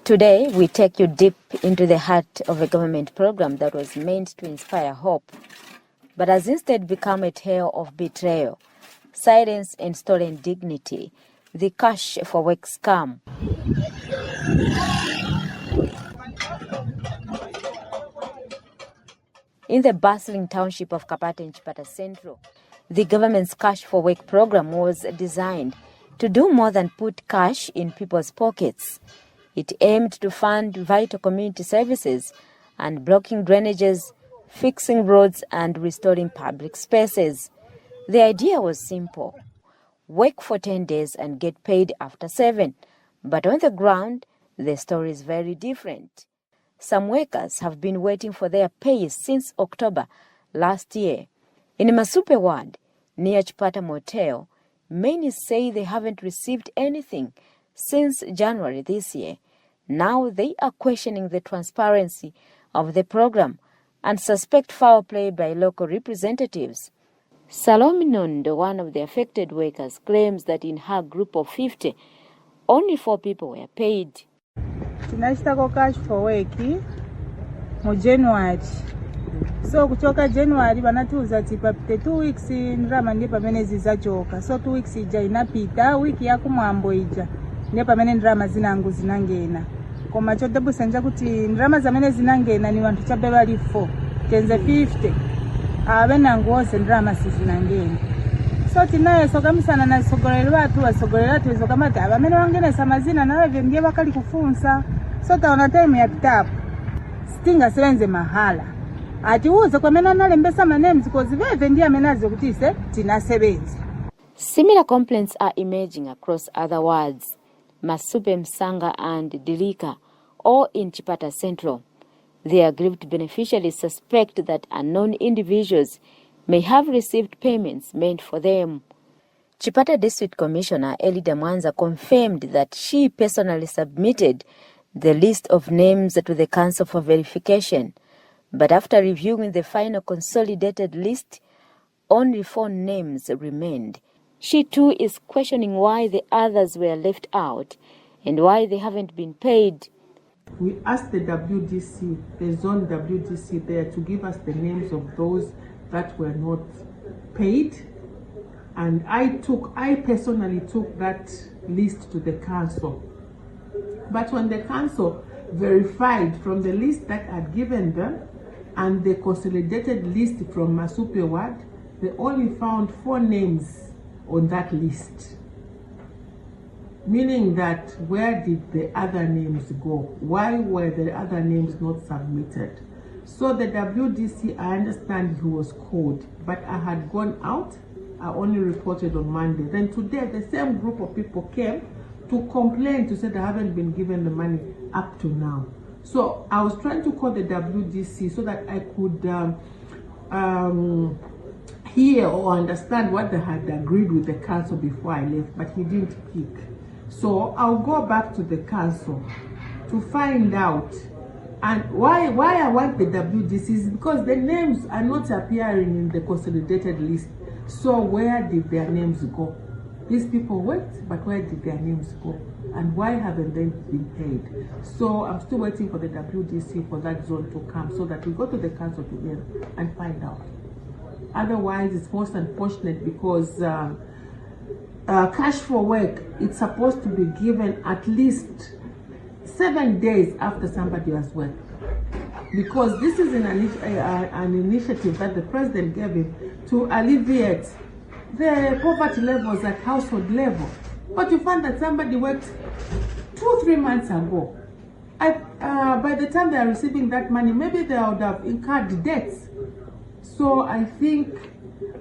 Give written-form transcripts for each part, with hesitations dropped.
Today, we take you deep into the heart of a government program that was meant to inspire hope, but has instead become a tale of betrayal, silence, and stolen dignity, the cash for work scam. In the bustling township of Chipata in Chipata Central, the government's cash for work program was designed to do more than put cash in people's pockets. It aimed to fund vital community services and blocking drainages, fixing roads, and restoring public spaces. The idea was simple: work for 10 days and get paid after 7. But on the ground, the story is very different. Some workers have been waiting for their pay since October last year. In Masupe ward, near Chipata Motel, many say they haven't received anything since January this year. Now they are questioning the transparency of the program and suspect foul play by local representatives. Salome Nondo, one of the affected workers, claims that in her group of 50, only 4 people were paid. Tinashitako cash for work mu January. So kutoka January banatuza tipapite 2 weeks ndrama ndi pamene zizachoka. So 2 weeks ija inapita, wiki yakumwambo ija ndi pamene ndrama zinangu zinangena. Koma chodebusa nja kuti ndrama zamene zinangena ni wantu chabe bali 4 tenze 50 abenangu wose ndrama sizinangena. So tinaye sokamisana na sogolera tuwezo kamata abamene wangenesa mazina nawe ndiye bakali kufunsa. So taona time ya pitapo stinga sebenze mahala ati uze kwamena nalembesa names because veve ndiye amenazo kuti ise tinasebenza. Similar complaints are emerging across other wards, Masupe, Msanga, and Dilika, all in Chipata Central. The aggrieved beneficiaries suspect that unknown individuals may have received payments meant for them. Chipata District Commissioner Elida Mwanza confirmed that she personally submitted the list of names to the Council for verification, but after reviewing the final consolidated list, only 4 names remained. She too is questioning why the others were left out and why they haven't been paid. We asked the WDC, the zone WDC there, to give us the names of those that were not paid. And I personally took that list to the council. But when the council verified from the list that I'd given them and the consolidated list from Masupe ward, they only found 4 names on that list. Meaning that where did the other names go? Why were the other names not submitted? So the WDC, I understand he was called, but I had gone out. I only reported on Monday. Then today, the same group of people came to complain, to say they haven't been given the money up to now. So I was trying to call the WDC so that I could hear or understand what they had agreed with the council before I left, but he didn't pick. So I'll go back to the council to find out. And why I want the WDC is because the names are not appearing in the consolidated list. So where did their names go? These people worked, but where did their names go? And why haven't they been paid? So I'm still waiting for the WDC for that zone to come so that we go to the council together and find out. Otherwise, it's most unfortunate because cash for work, it's supposed to be given at least 7 days after somebody has worked. Because this is an initiative that the president gave him to alleviate the poverty levels at household level. But you find that somebody worked 2-3 months ago. By the time they are receiving that money, maybe they would have incurred debts. So I think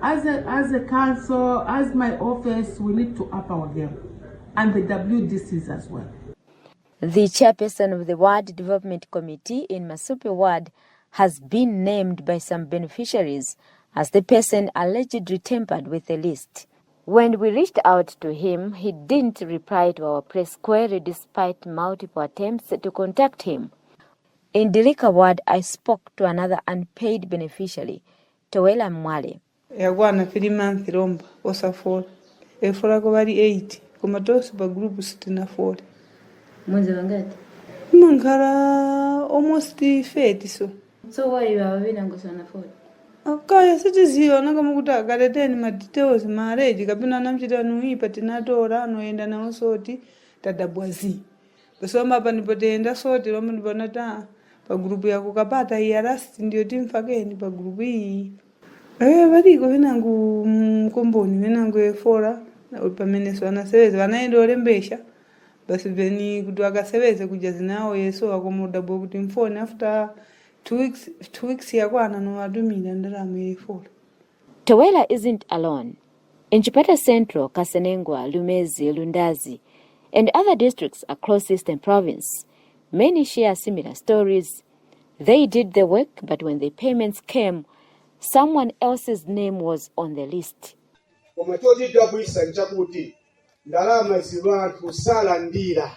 as a council, as my office, we need to up our game. And the WDCs as well. The chairperson of the Ward Development Committee in Masupe Ward has been named by some beneficiaries as the person allegedly tampered with the list. When we reached out to him, he didn't reply to our press query despite multiple attempts to contact him. In Dilika Ward, I spoke to another unpaid beneficiary, Towela Mwale. Yagwana 3 month romba osa 4. Efora ko bari 8. Kuma tosi ba group 64. Mwezi wangapi? Mankhala almost 30 so. So why you are willing to afford? Kaya sitiziona kama kuti akaleteni ma details marriage kapena anamchita nuipa tinatora anoenda nawo soti tadabwazi. Pasoma apa ndipotenda soti lomwe ndipona ta pa group yako kapata iya last ndio timfakeni pa group iyi. Vadiko venangu mkomboni venangu efora pamene so anaseveza vanaenda olembesha basi veni kuti akaseveze kuja zinawo yeso akomodabo kuti mfoni after 2 weeks yakwana nowadumira ndalama efora. Towela isn't alone. In Chipata Central, Kasenengwa, Lumezi, Lundazi, and other districts across Eastern Province, many share similar stories. They did the work, but when the payments came, someone else's name was on the list. Ndalama zibantu sala ndira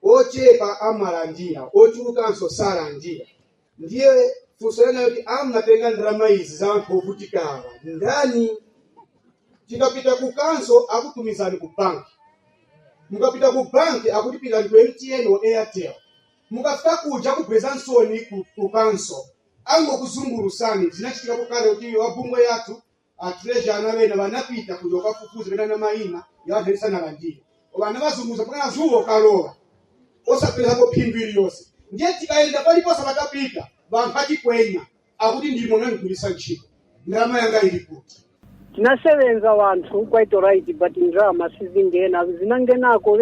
ochepa amalandira ochukanso sala ndira ndiye fusana yoti amatenga ndalama izi za anthu ovutikala ndani tikapita ku kanso akutumizani ku bank mukapita ku bank akutipira ku MTN o Airtel mukafika kuja kupeza nsoni ku kanso angokuzungurusani zinachitika kukale kuti wabungwe yathu atreasure anawena vanapita kujoka fufuzi vena na maina yawadhelisa na landira vana vazunguza pakana zuwo kalola osapeza ko phindu iliyonse ndiye tikaenda paliposa patapita vanthu atikwenya akuti ndimo nandigulisa ntchito ndalama yanga ili kuti tinasevenza wanthu quite alright but ndalama sizingena zinangenako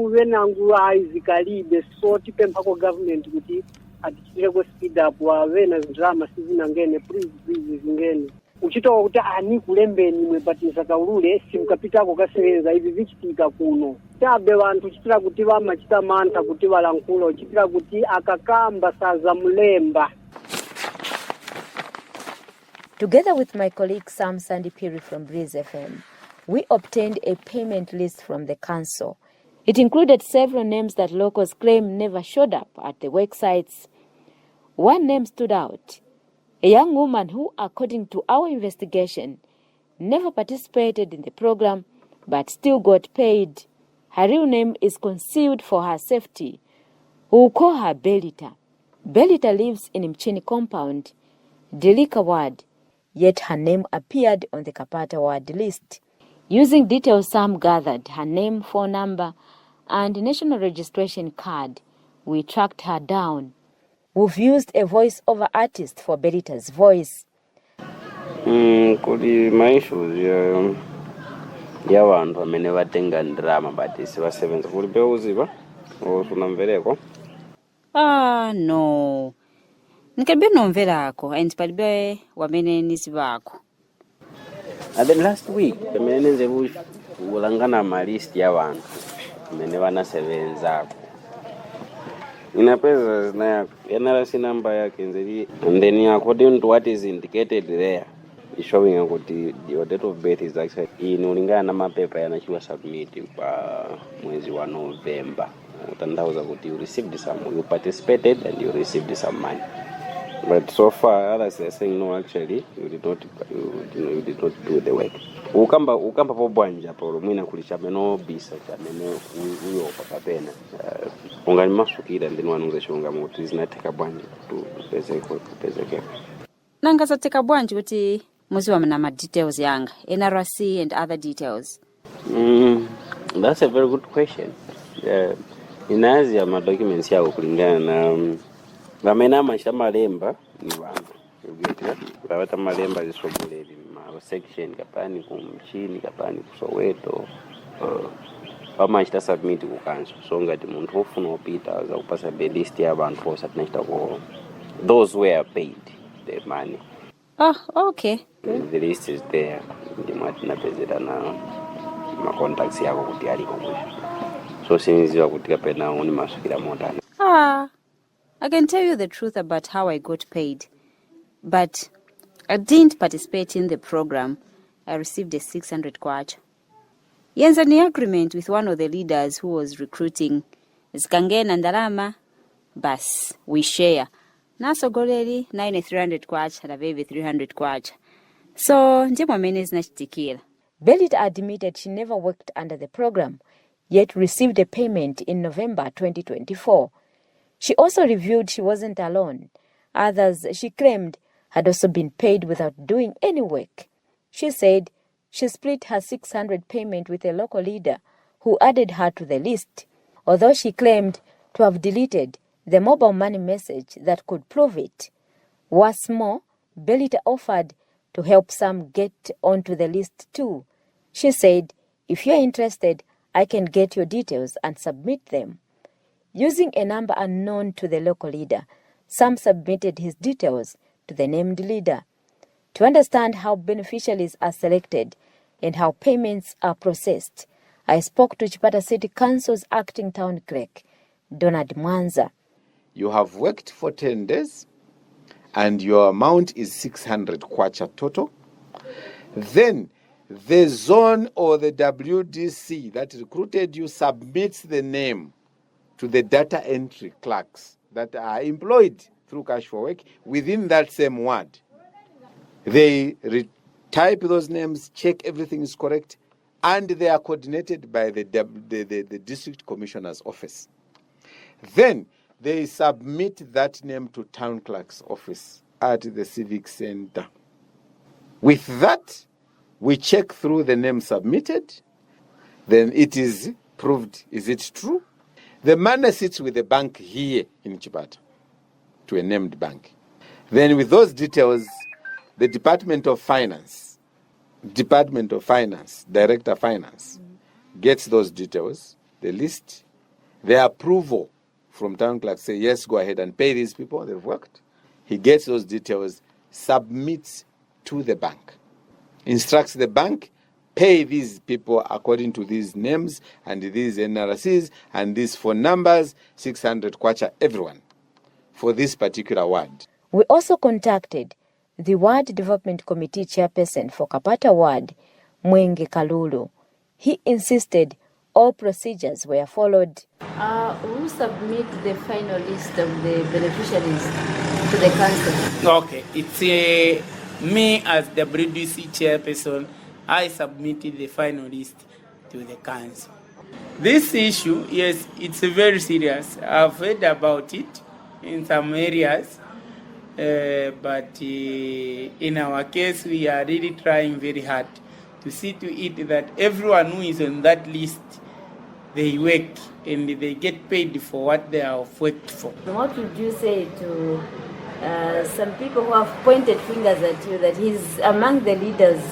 venangu hayi zikalibe so tipemphako government kuti atichitireko speed up wavena ndalama sizinangene please zingene uchitowa kuti ani kulembeni mwe but nsakaulule simukapitako kasevenza ivi vichitika kuno tabe vanthu chitira kuti vamachita mantha kuti valankula uchitira kuti akakamba saza mulemba. Together with my colleague Sam Phiri from Breeze FM, we obtained a payment list from the council. It included several names that locals claim never showed up at the work sites. One name stood out, a young woman who, according to our investigation, never participated in the program but still got paid. Her real name is concealed for her safety. We'll call her Belita. Belita lives in Mchini compound, Delika ward, yet her name appeared on the Chipata ward list. Using details Sam gathered, her name, phone number, and national registration card, we tracked her down. We've used a voice-over artist for Belita's voice. Kuli maissues ya vanhu vamene vatenga ndirama but sivasevenza kuli peuziva unamvereko. No nikalibe nomverako and palibe wamene nizivako. Then last week pamene nenze kulangana malist ya vanhu vamene vanasevenzako inapeza zina NRC number yake nzeli and then according to what is indicated there is showing kuti your date of birth is actually inolingana na mapepa yanachiwa submit pa mwezi wa November. Utandauza kuti you received some, you participated and you received some money. But so far others are saying no, actually you did not do the work. Ukamba po bwanja po mwina kulisha meno bisa cha meno uyo pakapena ungani masukira ndi wanuze shonga mutu zinateka bwanja tu pezeke nanga zateka bwanja kuti muziwa na details yanga NRC and other details. That's a very good question. Inazi ya documents yako kulingana na vamena mashita malemba ni vanhu ugetira vavata malemba zisogoleri ma section kapani kumchini kapani kusoweto vamachita submit kukanso so ngati munthu ofuna upita za kupasa the list ya vanhu fosa tinachita ko those were paid the money. Okay. The list is there ndimati napezera na ma contacts yako kuti aliko kuno so sinziwa kuti kapena uni masukira motani. I can tell you the truth about how I got paid, but I didn't participate in the program. I received a 600 kwacha. Yenza ni agreement with one of the leaders who was recruiting. Zikangena ndalama, bas, we share. Naso goleri, 300 kwacha, na baby 300 kwacha. So, njema mene zinachitikira. Belita admitted she never worked under the program, yet received a payment in November 2024. She also revealed she wasn't alone. Others, she claimed, had also been paid without doing any work. She said she split her 600 payment with a local leader who added her to the list, although she claimed to have deleted the mobile money message that could prove it. What's more, Belita offered to help some get onto the list too. She said, if you're interested, I can get your details and submit them. Using a number unknown to the local leader, Sam submitted his details to the named leader. To understand how beneficiaries are selected and how payments are processed, I spoke to Chipata City Council's acting town clerk, Donald Mwanza. You have worked for 10 days and your amount is 600 kwacha total. Then the zone or the WDC that recruited you submits the name to the data entry clerks that are employed through Cash for Work within that same ward. They type those names, check everything is correct, and they are coordinated by the district commissioner's office. Then they submit that name to town clerk's office at the civic center. With that, we check through the name submitted. Then it is proved, is it true? The money sits with the bank here in Chipata, to a named bank. Then with those details, the Department of Finance, Director of Finance, gets those details, the list, the approval from town clerk, say, yes, go ahead and pay these people, they've worked. He gets those details, submits to the bank, instructs the bank, pay these people according to these names and these NRCs and these phone numbers, 600 kwacha, everyone, for this particular ward. We also contacted the Ward Development Committee chairperson for Chipata Ward, Mwenge Kalulu. He insisted all procedures were followed. Who submit the final list of the beneficiaries to the council? Okay, it's me as the WDC chairperson. I submitted the final list to the council. This issue, yes, it's very serious. I've heard about it in some areas, but in our case, we are really trying very hard to see to it that everyone who is on that list, they work and they get paid for what they have worked for. What would you say to some people who have pointed fingers at you that he's among the leaders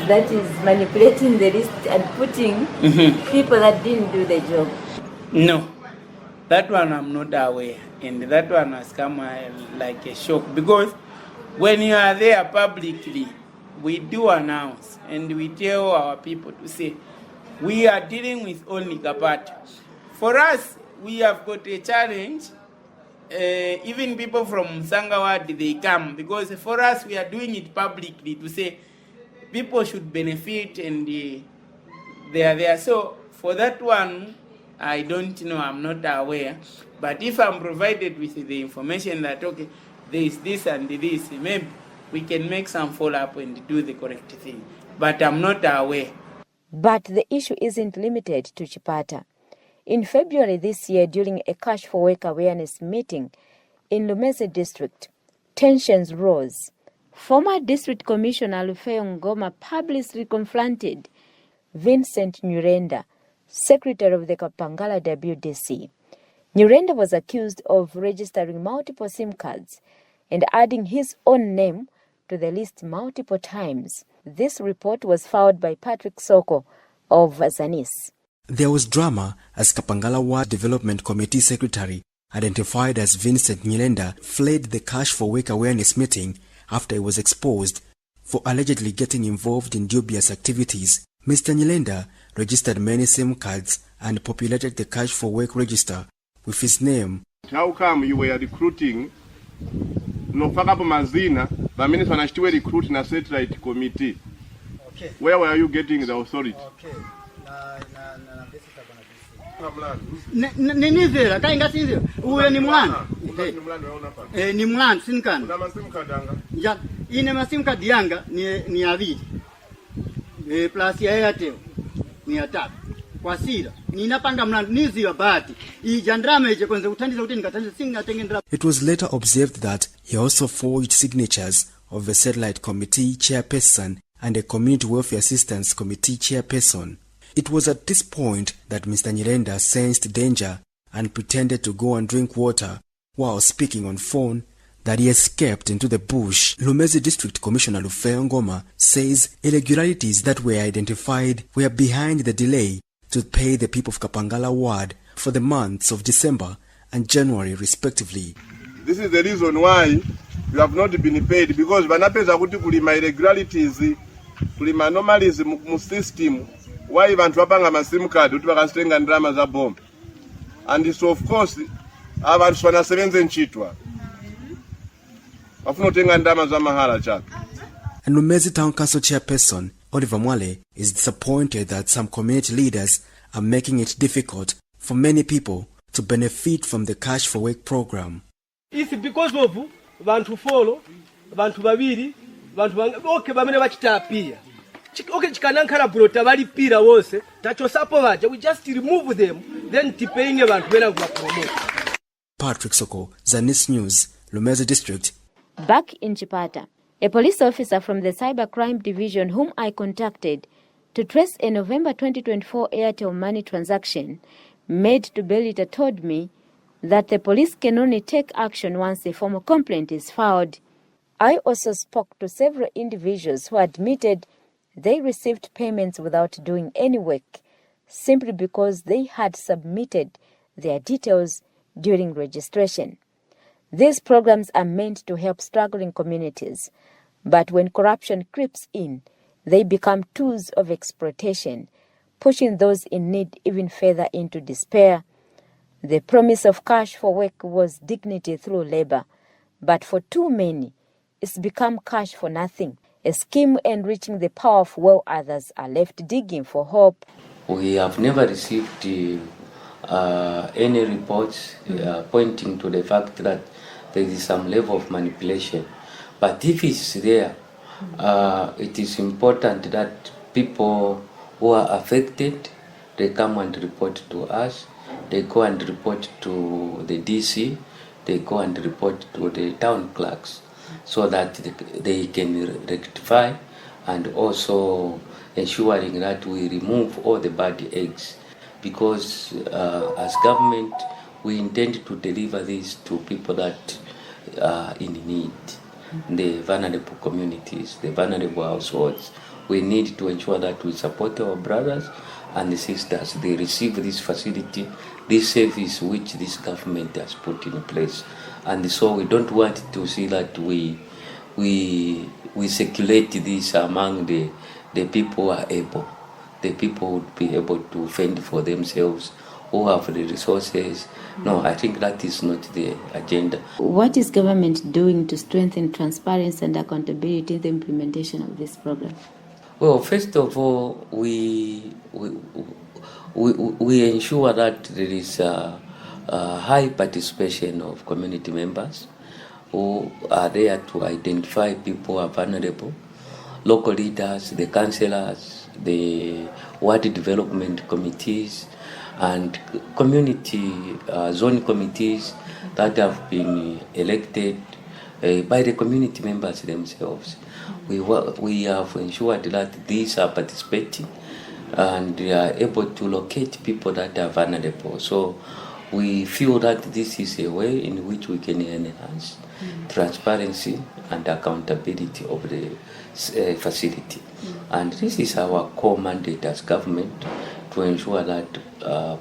that is manipulating the list and putting people that didn't do the job? No, that one I'm not aware, and that one has come like a shock, because when you are there publicly, we do announce and we tell our people to say, we are dealing with only Chipata. For us, we have got a challenge. Even people from Sangawad, they come, because for us we are doing it publicly to say people should benefit and they are there. So for that one, I don't know, I'm not aware. But if I'm provided with the information that, okay, there is this and this, maybe we can make some follow-up and do the correct thing. But I'm not aware. But the issue isn't limited to Chipata. In February this year, during a Cash for Work awareness meeting in Lumese district, tensions rose. Former District Commissioner Alufeo Ngoma publicly confronted Vincent Nyurenda, Secretary of the Kapangala WDC. Nyurenda was accused of registering multiple SIM cards and adding his own name to the list multiple times. This report was filed by Patrick Soko of Zanis. There was drama as Kapangala Ward Development Committee Secretary, identified as Vincent Nyilenda, fled the Cash for Work awareness meeting after he was exposed for allegedly getting involved in dubious activities. Mr. Nyilenda registered many SIM cards and populated the Cash for Work register with his name. How come you were recruiting? No, fakapo mazina, but minister wanashtiwe recruit na satellite committee. Okay. Where were you getting the authority? Okay. Ninizera kainga sinzio uyo ni mwana ni mwana sinkana Una masimu kadanga ya ine masimu kadi yanga ni avili plus ya Airtel ni 3 kwa sira ninapanga mlandu niziwa bahati ija ndrama iche kwanza kutandiza kuti nikatandiza singatenge ndrama. It was later observed that he also forged signatures of a satellite committee chairperson and a community welfare assistance committee chairperson. It was at this point that Mr. Nyirenda sensed danger and pretended to go and drink water while speaking on phone that he escaped into the bush. Lumezi District Commissioner Lufeo Ngoma says irregularities that were identified were behind the delay to pay the people of Kapangala ward for the months of December and January respectively. This is the reason why you have not been paid, because vanapeza kuti kulima irregularities, kulima anomalies mu system, why vantu vapanga ma SIM card kuti vakasitenga ndrama za bomba. And so of course avantu vanasevenze nchitwa vafuna kutenga ndrama za mahala chape. And Lumezi Town Council Chairperson Oliver Mwale is disappointed that some community leaders are making it difficult for many people to benefit from the Cash for Work program. It's because of vantu follow, vantu babiri, vantu okay bamene bachitapia. Okay chikanankhala bulota bali pira wose, tacho sapo baje, we just remove them, then tipeyinge vantu bena kuba promote. Patrick Soko, Zanis News, Lumezi District. Back in Chipata, a police officer from the Cybercrime Division whom I contacted to trace a November 2024 Airtel money transaction made to Belita told me that the police can only take action once a formal complaint is filed. I also spoke to several individuals who admitted they received payments without doing any work, simply because they had submitted their details during registration. These programs are meant to help struggling communities, but when corruption creeps in, they become tools of exploitation, pushing those in need even further into despair. The promise of cash for work was dignity through labor, but for too many, it's become cash for nothing, a scheme enriching the powerful while others are left digging for hope. We have never received any reports pointing to the fact that there is some level of manipulation. But if it's there, it is important that people who are affected, they come and report to us. They go and report to the DC. They go and report to the town clerks so that they can rectify, and also ensuring that we remove all the bad eggs. Because as government, we intend to deliver this to people that are in need. The vulnerable communities, the vulnerable households. We need to ensure that we support our brothers and the sisters. They receive this facility, this service which this government has put in place. And so we don't want to see that we circulate this among the people who are able. The people would be able to fend for themselves, who have the resources. No, I think that is not the agenda. What is government doing to strengthen transparency and accountability in the implementation of this program? Well, first of all, we ensure that there is a high participation of community members who are there to identify people who are vulnerable, local leaders, the councillors, the ward development committees, and community zone committees that have been elected by the community members themselves. We have ensured that these are participating and they are able to locate people that are vulnerable. So we feel that this is a way in which we can enhance transparency and accountability of the facility. And this is our core mandate as government, to ensure that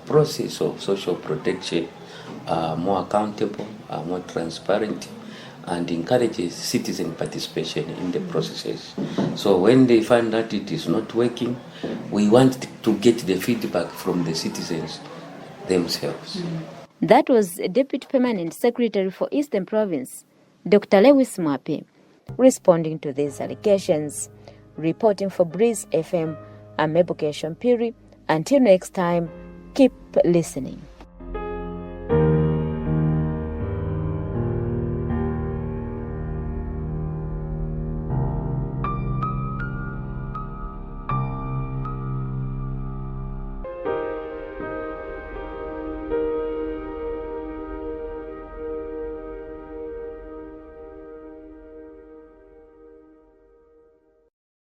process of social protection are more accountable, are more transparent, and encourages citizen participation in the processes. So when they find that it is not working, we want to get the feedback from the citizens themselves. That was Deputy Permanent Secretary for Eastern Province, Dr. Lewis Mwape, responding to these allegations. Reporting for Breeze FM, I'm Mable Gershom Phiri. Until next time, keep listening.